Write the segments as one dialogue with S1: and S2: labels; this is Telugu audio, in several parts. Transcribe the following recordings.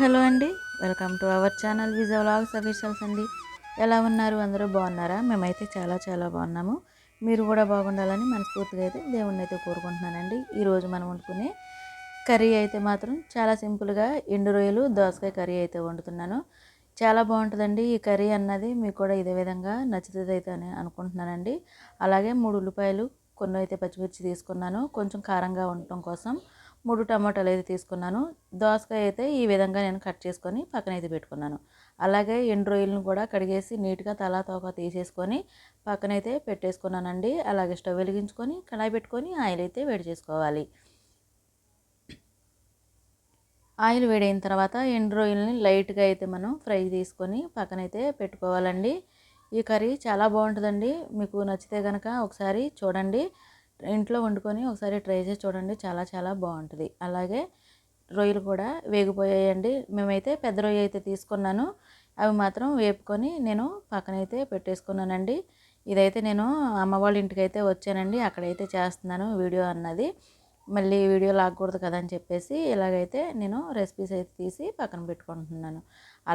S1: హలో అండి. Welcome to our channel Vijay vlogs officials అండి. ఎలా ఉన్నారు? అందరూ బాగున్నారా? మేమైతే చాలా చాలా బాగున్నాము. మీరు కూడా బాగుండాలని మనస్ఫూర్తిగా అయితే దేవుణ్ణి అయితే కోరుకుంటున్నానండి. ఈరోజు మనం వండుకునే కర్రీ అయితే మాత్రం చాలా సింపుల్గా ఎండు రొయ్యలు దోసకాయ కర్రీ అయితే వండుతున్నాను. చాలా బాగుంటుందండి ఈ కర్రీ అన్నది. మీకు కూడా ఇదే విధంగా నచ్చుతుంది అయితే అని అనుకుంటున్నానండి. అలాగే 3 ఉల్లిపాయలు, కొన్ని అయితే పచ్చిమిర్చి తీసుకున్నాను కొంచెం కారంగా ఉండటం కోసం. 3 టమాటాలు అయితే తీసుకున్నాను. దోసకాయ అయితే ఈ విధంగా నేను కట్ చేసుకొని పక్కన అయితే పెట్టుకున్నాను. అలాగే ఎండు రొయ్యలను కూడా కడిగేసి నీట్గా తలా తోక తీసేసుకొని పక్కనైతే పెట్టేసుకున్నానండి. అలాగే స్టవ్ వెలిగించుకొని కడాయి పెట్టుకొని ఆయిల్ అయితే వేడి చేసుకోవాలి. ఆయిల్ వేడైన తర్వాత ఎండు రొయ్యలని లైట్గా అయితే మనం ఫ్రై తీసుకొని పక్కనైతే పెట్టుకోవాలండి. ఈ కర్రీ చాలా బాగుంటుందండి. మీకు నచ్చితే కనుక ఒకసారి చూడండి, ఇంట్లో వండుకొని ఒకసారి ట్రై చేసి చూడండి. చాలా చాలా బాగుంటుంది. అలాగే రొయ్యలు కూడా వేగిపోయాయండి. మేమైతే పెద్ద రొయ్య అయితే తీసుకున్నాను. అవి మాత్రం వేపుకొని నేను పక్కనైతే పెట్టేసుకున్నానండి. ఇదైతే నేను అమ్మ వాళ్ళ ఇంటికి అయితే వచ్చానండి. అక్కడైతే చేస్తున్నాను వీడియో అన్నది. మళ్ళీ వీడియో లాగకూడదు కదా అని చెప్పేసి ఇలాగైతే నేను రెసిపీస్ అయితే తీసి పక్కన పెట్టుకుంటున్నాను.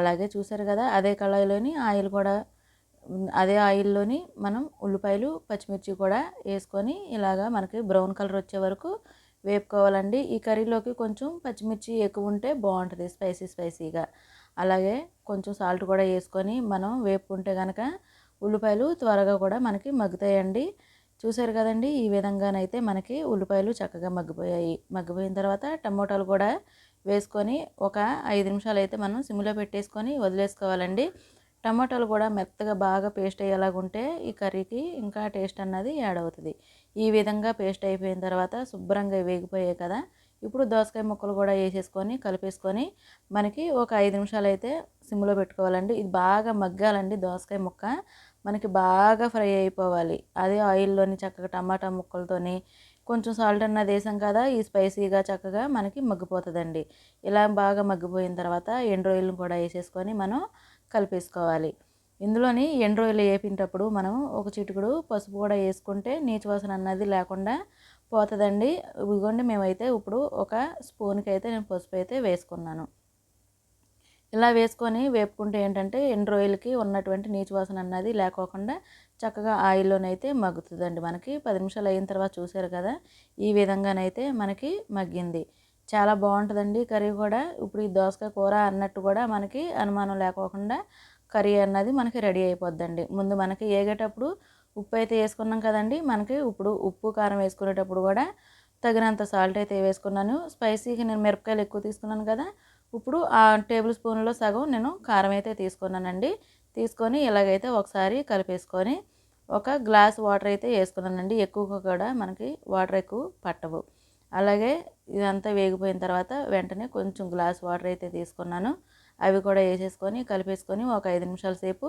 S1: అలాగే చూసారు కదా, అదే కళాయిలోని ఆయిల్ కూడా అదే ఆయిల్లోని మనం ఉల్లిపాయలు పచ్చిమిర్చి కూడా వేసుకొని ఇలాగా మనకి బ్రౌన్ కలర్ వచ్చే వరకు వేపుకోవాలండి. ఈ కర్రీలోకి కొంచెం పచ్చిమిర్చి ఎక్కువ ఉంటే బాగుంటుంది, స్పైసీగా. అలాగే కొంచెం సాల్ట్ కూడా వేసుకొని మనం వేపుకుంటే కనుక ఉల్లిపాయలు త్వరగా కూడా మనకి మగ్గుతాయండి. చూసారు కదండి, ఈ విధంగానైతే మనకి ఉల్లిపాయలు చక్కగా మగ్గిపోయాయి. మగ్గిపోయిన తర్వాత టమోటాలు కూడా వేసుకొని ఒక 5 నిమిషాలు అయితే మనం సిమ్లో పెట్టేసుకొని వదిలేసుకోవాలండి. టమాటాలు కూడా మెత్తగా బాగా పేస్ట్ అయ్యేలాగుంటే ఈ కర్రీకి ఇంకా టేస్ట్ అన్నది యాడ్ అవుతుంది. ఈ విధంగా పేస్ట్ అయిపోయిన తర్వాత శుభ్రంగా వేగిపోయాయి కదా, ఇప్పుడు దోసకాయ ముక్కలు కూడా వేసేసుకొని కలిపేసుకొని మనకి ఒక 5 నిమిషాలు అయితే సిమ్లో పెట్టుకోవాలండి. ఇది బాగా మగ్గాలండి. దోసకాయ ముక్క మనకి బాగా ఫ్రై అయిపోవాలి. అదే ఆయిల్లోని చక్కగా టమాటా ముక్కలతోని కొంచెం సాల్ట్ అన్నది వేసాం కదా, ఈ స్పైసీగా చక్కగా మనకి మగ్గిపోతుందండి. ఇలా బాగా మగ్గిపోయిన తర్వాత ఎండు రొయ్యలను కూడా వేసేసుకొని మనం కలిపేసుకోవాలి. ఇందులోని ఎండు రొయ్యలు వేపేటప్పుడు మనం ఒక చిటికెడు పసుపు కూడా వేసుకుంటే నీచు వాసన అన్నది లేకుండా పోతుందండి. ఇదిగోండి, మేమైతే ఇప్పుడు ఒక స్పూన్కి అయితే నేను పసుపు అయితే వేసుకున్నాను. ఇలా వేసుకొని వేపుకుంటే ఏంటంటే ఎండు రొయ్యలకి ఉన్నటువంటి నీచు వాసన అన్నది లేకోకుండా చక్కగా ఆయిల్లోనైతే మగ్గుతుందండి. మనకి 10 నిమిషాలు అయిన తర్వాత చూసారు కదా, ఈ విధంగానైతే మనకి మగ్గింది. చాలా బాగుంటుందండి కర్రీ కూడా. ఇప్పుడు ఈ దోసకాయ కూర అన్నట్టు కూడా మనకి అనుమానం లేకోకుండా కర్రీ అన్నది మనకి రెడీ అయిపోద్దండి. ముందు మనకి ఏగేటప్పుడు ఉప్పు అయితే వేసుకున్నాం కదండి, మనకి ఇప్పుడు ఉప్పు కారం వేసుకునేటప్పుడు కూడా తగినంత సాల్ట్ అయితే వేసుకున్నాను. స్పైసీకి నేను మిరపకాయలు ఎక్కువ తీసుకున్నాను కదా, ఇప్పుడు ఆ టేబుల్ స్పూన్లో సగం నేను కారం అయితే తీసుకున్నానండి. తీసుకొని ఇలాగైతే ఒకసారి కలిపేసుకొని ఒక గ్లాస్ వాటర్ అయితే వేసుకున్నానండి. ఎక్కువగా కూడా మనకి వాటర్ ఎక్కువ పట్టవు. అలాగే ఇదంతా వేగిపోయిన తర్వాత వెంటనే కొంచెం గ్లాస్ వాటర్ అయితే తీసుకున్నాను. అవి కూడా వేసేసుకొని కలిపేసుకొని ఒక 5 నిమిషాల సేపు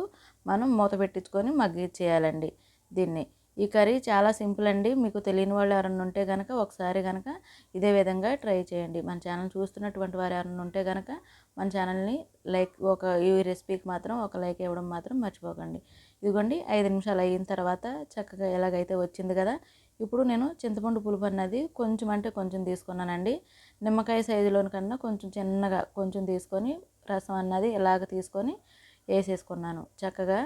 S1: మనం మూత పెట్టించుకొని మగ్గిచ్చేయాలండి దీన్ని. ఈ కర్రీ చాలా సింపుల్ అండి. మీకు తెలియని వాళ్ళు ఎవరైనా ఉంటే కనుక ఒకసారి కనుక ఇదే విధంగా ట్రై చేయండి. మన ఛానల్ చూస్తున్నటువంటి వారు ఎవరైనా ఉంటే కనుక మన ఛానల్ని ఈ రెసిపీకి మాత్రం ఒక లైక్ ఇవ్వడం మాత్రం మర్చిపోకండి. ఇదిగోండి, 5 నిమిషాలు అయిన తర్వాత చక్కగా ఎలాగైతే వచ్చింది కదా, ఇప్పుడు నేను చింతపండు పులుపు అన్నది కొంచెం అంటే కొంచెం తీసుకున్నానండి. నిమ్మకాయ సైజులోని కన్నా కొంచెం చిన్నగా కొంచెం తీసుకొని రసం అన్నది ఇలాగ తీసుకొని వేసేసుకున్నాను. చక్కగా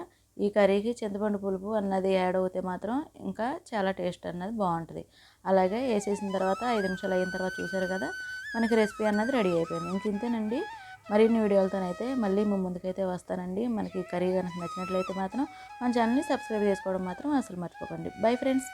S1: ఈ కర్రీకి చింతపండు పులుపు అన్నది యాడ్ అవుతే మాత్రం ఇంకా చాలా టేస్ట్ అన్నది బాగుంటుంది. అలాగే వేసేసిన తర్వాత 5 నిమిషాలు అయిన తర్వాత చూసారు కదా, మనకి రెసిపీ అన్నది రెడీ అయిపోయింది. ఇంక ఇంతేనండి. మరిన్ని వీడియోలతోనైతే మళ్ళీ మీ ముందుకైతే వస్తానండి. మనకి కర్రీ కనుక నచ్చినట్లయితే మాత్రం మన ఛానల్ని సబ్స్క్రైబ్ చేసుకోవడం మాత్రం అసలు మర్చిపోకండి. Bye friends.